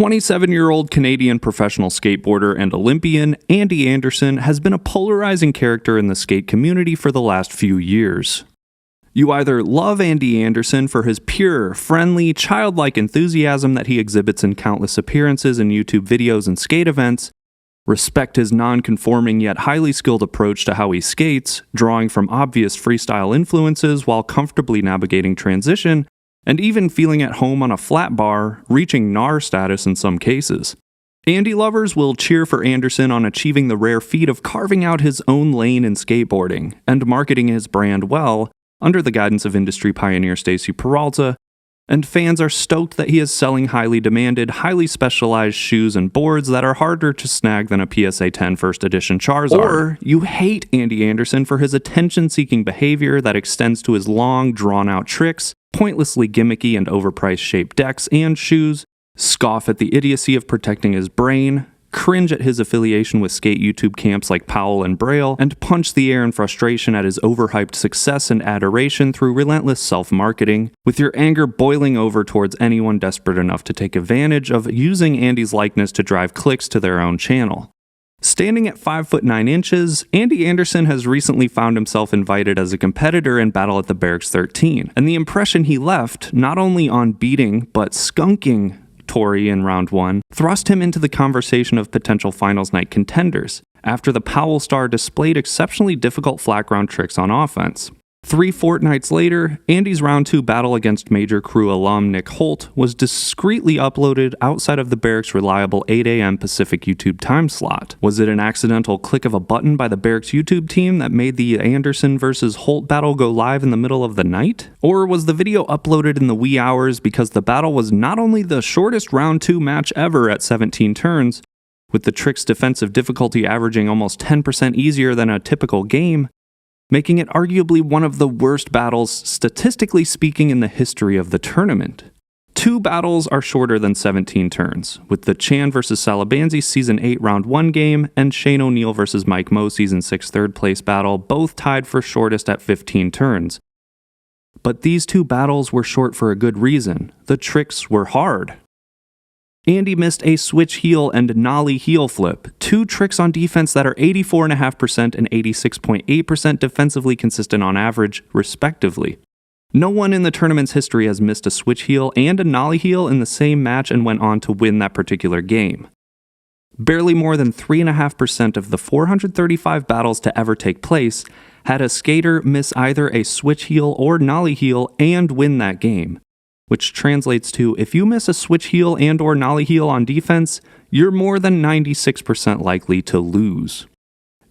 27-year-old Canadian professional skateboarder and Olympian Andy Anderson has been a polarizing character in the skate community for the last few years. You either love Andy Anderson for his pure, friendly, childlike enthusiasm that he exhibits in countless appearances in YouTube videos and skate events, respect his non-conforming yet highly skilled approach to how he skates, drawing from obvious freestyle influences while comfortably navigating transition, and even feeling at home on a flat bar, reaching NAR status in some cases. Andy lovers will cheer for Anderson on achieving the rare feat of carving out his own lane in skateboarding and marketing his brand well, under the guidance of industry pioneer Stacy Peralta, and fans are stoked that he is selling highly demanded, highly specialized shoes and boards that are harder to snag than a PSA 10 first edition Charizard. Or you hate Andy Anderson for his attention-seeking behavior that extends to his long, drawn-out tricks, pointlessly gimmicky and overpriced shaped decks and shoes, scoff at the idiocy of protecting his brain, cringe at his affiliation with skate YouTube camps like Powell and Braille, and punch the air in frustration at his overhyped success and adoration through relentless self-marketing, with your anger boiling over towards anyone desperate enough to take advantage of using Andy's likeness to drive clicks to their own channel. Standing at 5'9", Andy Anderson has recently found himself invited as a competitor in Battle at the Barracks 13, and the impression he left, not only on beating, but skunking Tori in round 1, thrust him into the conversation of potential finals night contenders, after the Powell star displayed exceptionally difficult flat ground tricks on offense. 3 fortnights later, Andy's round 2 battle against Major Crew alum Nick Holt was discreetly uploaded outside of the Barracks' reliable 8 a.m. Pacific YouTube time slot. Was it an accidental click of a button by the Barracks YouTube team that made the Anderson vs. Holt battle go live in the middle of the night? Or was the video uploaded in the wee hours because the battle was not only the shortest round 2 match ever at 17 turns, with the trick's defensive difficulty averaging almost 10% easier than a typical game, making it arguably one of the worst battles, statistically speaking, in the history of the tournament. 2 battles are shorter than 17 turns, with the Chan vs. Salabanzi Season 8 Round 1 game and Shane O'Neill vs. Mike Moe Season 6 third place battle both tied for shortest at 15 turns. But these 2 battles were short for a good reason. The tricks were hard. Andy missed a switch heel and nollie heel flip, 2 tricks on defense that are 84.5% and 86.8% defensively consistent on average, respectively. No one in the tournament's history has missed a switch heel and a nollie heel in the same match and went on to win that particular game. Barely more than 3.5% of the 435 battles to ever take place had a skater miss either a switch heel or nollie heel and win that game, which translates to if you miss a switch heel and or nollie heel on defense, you're more than 96% likely to lose.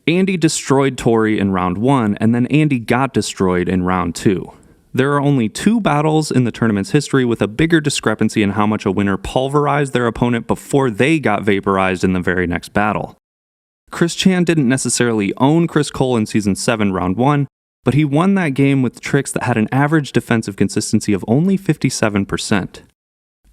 Andy destroyed Tori in round 1, and then Andy got destroyed in round 2. There are only 2 battles in the tournament's history with a bigger discrepancy in how much a winner pulverized their opponent before they got vaporized in the very next battle. Chris Chan didn't necessarily own Chris Cole in Season 7 round 1, but he won that game with tricks that had an average defensive consistency of only 57%.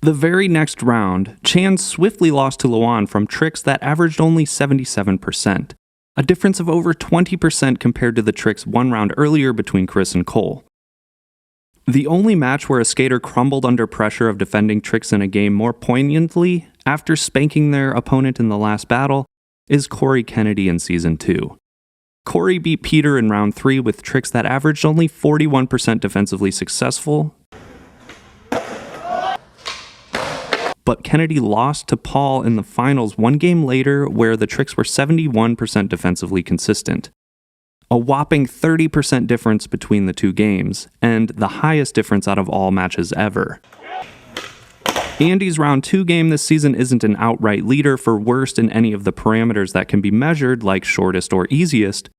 The very next round, Chan swiftly lost to Luan from tricks that averaged only 77%, a difference of over 20% compared to the tricks 1 round earlier between Chris and Cole. The only match where a skater crumbled under pressure of defending tricks in a game more poignantly after spanking their opponent in the last battle is Corey Kennedy in Season 2. Corey beat Peter in round 3 with tricks that averaged only 41% defensively successful, but Kennedy lost to Paul in the finals 1 game later where the tricks were 71% defensively consistent. A whopping 30% difference between the 2 games, and the highest difference out of all matches ever. Andy's round 2 game this season isn't an outright leader for worst in any of the parameters that can be measured, like shortest or easiest,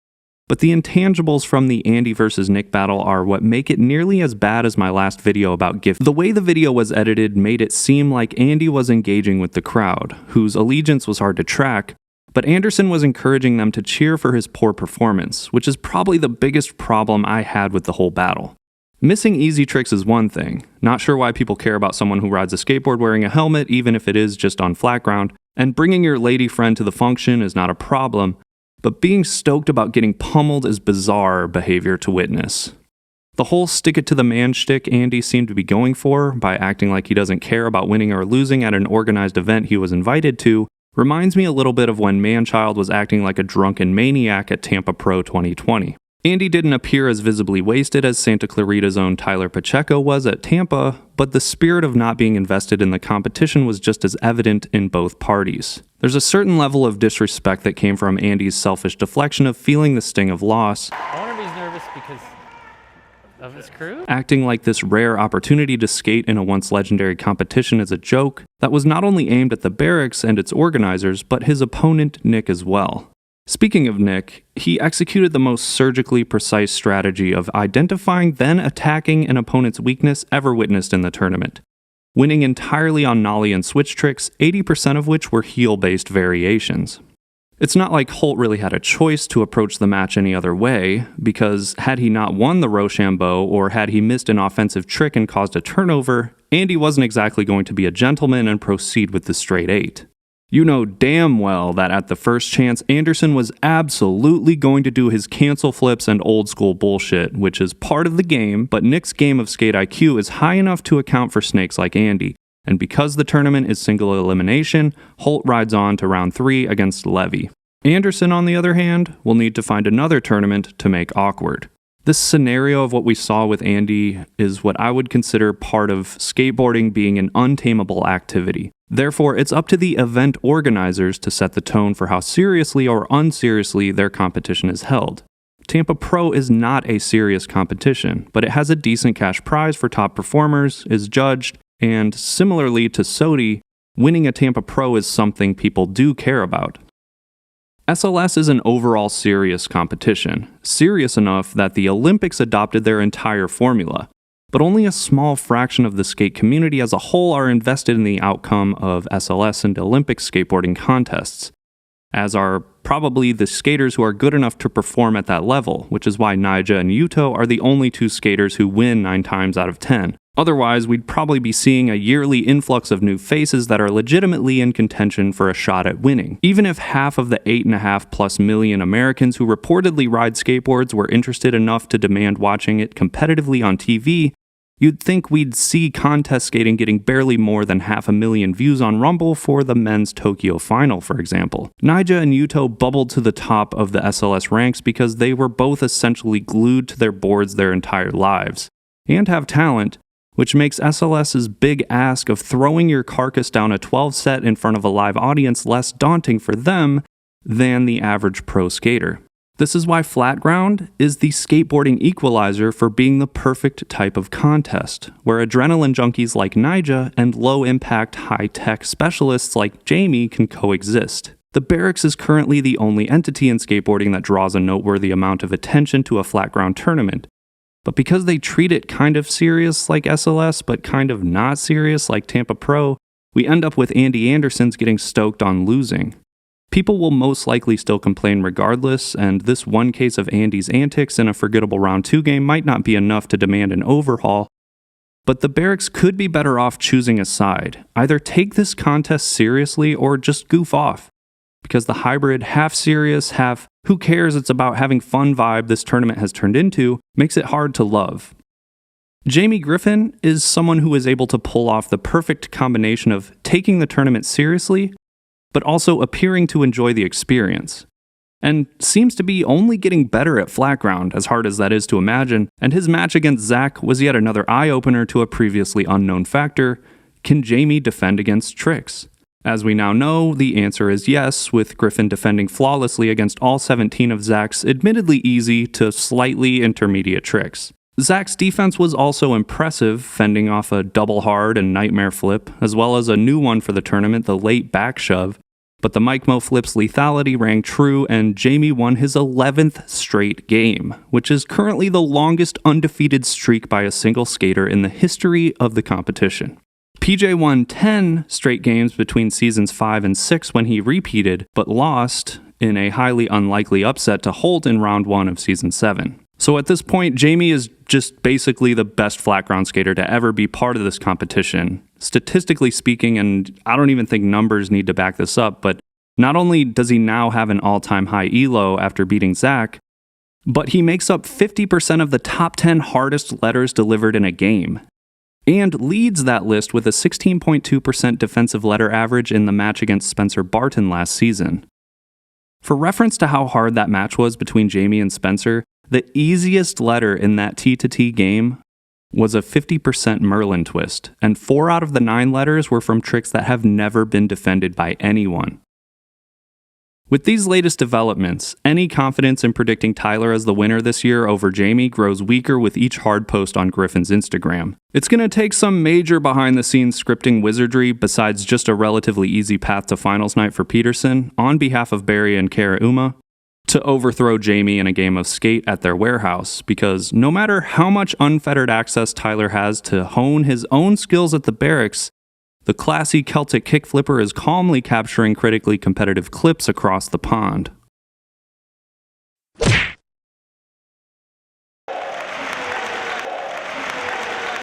but the intangibles from the Andy vs. Nick battle are what make it nearly as bad as my last video about gift. The way the video was edited made it seem like Andy was engaging with the crowd, whose allegiance was hard to track, but Anderson was encouraging them to cheer for his poor performance, which is probably the biggest problem I had with the whole battle. Missing easy tricks is one thing, not sure why people care about someone who rides a skateboard wearing a helmet even if it is just on flat ground, and bringing your lady friend to the function is not a problem, but being stoked about getting pummeled is bizarre behavior to witness. The whole stick it to the man shtick Andy seemed to be going for, by acting like he doesn't care about winning or losing at an organized event he was invited to, reminds me a little bit of when Manchild was acting like a drunken maniac at Tampa Pro 2020. Andy didn't appear as visibly wasted as Santa Clarita's own Tyler Pacheco was at Tampa, but the spirit of not being invested in the competition was just as evident in both parties. There's a certain level of disrespect that came from Andy's selfish deflection of feeling the sting of loss. I wonder if he's nervous because of his crew? Acting like this rare opportunity to skate in a once legendary competition is a joke that was not only aimed at the Barracks and its organizers, but his opponent Nick as well. Speaking of Nick, he executed the most surgically precise strategy of identifying then attacking an opponent's weakness ever witnessed in the tournament, winning entirely on nollie and switch tricks, 80% of which were heel-based variations. It's not like Holt really had a choice to approach the match any other way, because had he not won the Rochambeau or had he missed an offensive trick and caused a turnover, Andy wasn't exactly going to be a gentleman and proceed with the straight 8. You know damn well that at the first chance, Anderson was absolutely going to do his cancel flips and old school bullshit, which is part of the game, but Nick's game of skate IQ is high enough to account for snakes like Andy, and because the tournament is single elimination, Holt rides on to round 3 against Levy. Anderson, on the other hand, will need to find another tournament to make awkward. This scenario of what we saw with Andy is what I would consider part of skateboarding being an untamable activity. Therefore, it's up to the event organizers to set the tone for how seriously or unseriously their competition is held. Tampa Pro is not a serious competition, but it has a decent cash prize for top performers, is judged, and similarly to SOTY, winning a Tampa Pro is something people do care about. SLS is an overall serious competition, serious enough that the Olympics adopted their entire formula, but only a small fraction of the skate community as a whole are invested in the outcome of SLS and Olympic skateboarding contests, as are probably the skaters who are good enough to perform at that level, which is why Nyjah and Yuto are the only two skaters who win 9 times out of 10. Otherwise, we'd probably be seeing a yearly influx of new faces that are legitimately in contention for a shot at winning. Even if half of the 8.5+ million Americans who reportedly ride skateboards were interested enough to demand watching it competitively on TV, you'd think we'd see contest skating getting barely more than 500,000 views on Rumble for the men's Tokyo final, for example. Nyjah and Yuto bubbled to the top of the SLS ranks because they were both essentially glued to their boards their entire lives, and have talent, which makes SLS's big ask of throwing your carcass down a 12 set in front of a live audience less daunting for them than the average pro skater. This is why flat ground is the skateboarding equalizer for being the perfect type of contest, where adrenaline junkies like Nyjah and low-impact, high-tech specialists like Jamie can coexist. The Barracks is currently the only entity in skateboarding that draws a noteworthy amount of attention to a flat ground tournament. But because they treat it kind of serious like SLS, but kind of not serious like Tampa Pro, we end up with Andy Anderson's getting stoked on losing. People will most likely still complain regardless, and this one case of Andy's antics in a forgettable round 2 game might not be enough to demand an overhaul, but the Barracks could be better off choosing a side. Either take this contest seriously or just goof off. Because the hybrid half-serious, half-who cares it's about having fun vibe this tournament has turned into makes it hard to love. Jamie Griffin is someone who is able to pull off the perfect combination of taking the tournament seriously, but also appearing to enjoy the experience, and seems to be only getting better at flat ground, as hard as that is to imagine, and his match against Zach was yet another eye-opener to a previously unknown factor: can Jamie defend against tricks? As we now know, the answer is yes, with Griffin defending flawlessly against all 17 of Zach's admittedly easy to slightly intermediate tricks. Zach's defense was also impressive, fending off a double hard and nightmare flip, as well as a new one for the tournament, the late back shove. But the Mike Mo flip's lethality rang true, and Jamie won his 11th straight game, which is currently the longest undefeated streak by a single skater in the history of the competition. PJ won 10 straight games between seasons 5 and 6 when he repeated, but lost in a highly unlikely upset to Holt in round 1 of season 7. So at this point, Jamie is just basically the best flat ground skater to ever be part of this competition. Statistically speaking, and I don't even think numbers need to back this up, but not only does he now have an all-time high ELO after beating Zach, But he makes up 50% of the top 10 hardest letters delivered in a game, and leads that list with a 16.2% defensive letter average in the match against Spencer Barton last season. For reference to how hard that match was between Jamie and Spencer, the easiest letter in that T-to-T game was a 50% Merlin twist, and 4 out of the 9 letters were from tricks that have never been defended by anyone. With these latest developments, any confidence in predicting Tyler as the winner this year over Jamie grows weaker with each hard post on Griffin's Instagram. It's going to take some major behind-the-scenes scripting wizardry besides just a relatively easy path to finals night for Peterson, on behalf of Barry and Kara Uma, to overthrow Jamie in a game of skate at their warehouse, because no matter how much unfettered access Tyler has to hone his own skills at the Barracks, the classy Celtic kick flipper is calmly capturing critically competitive clips across the pond.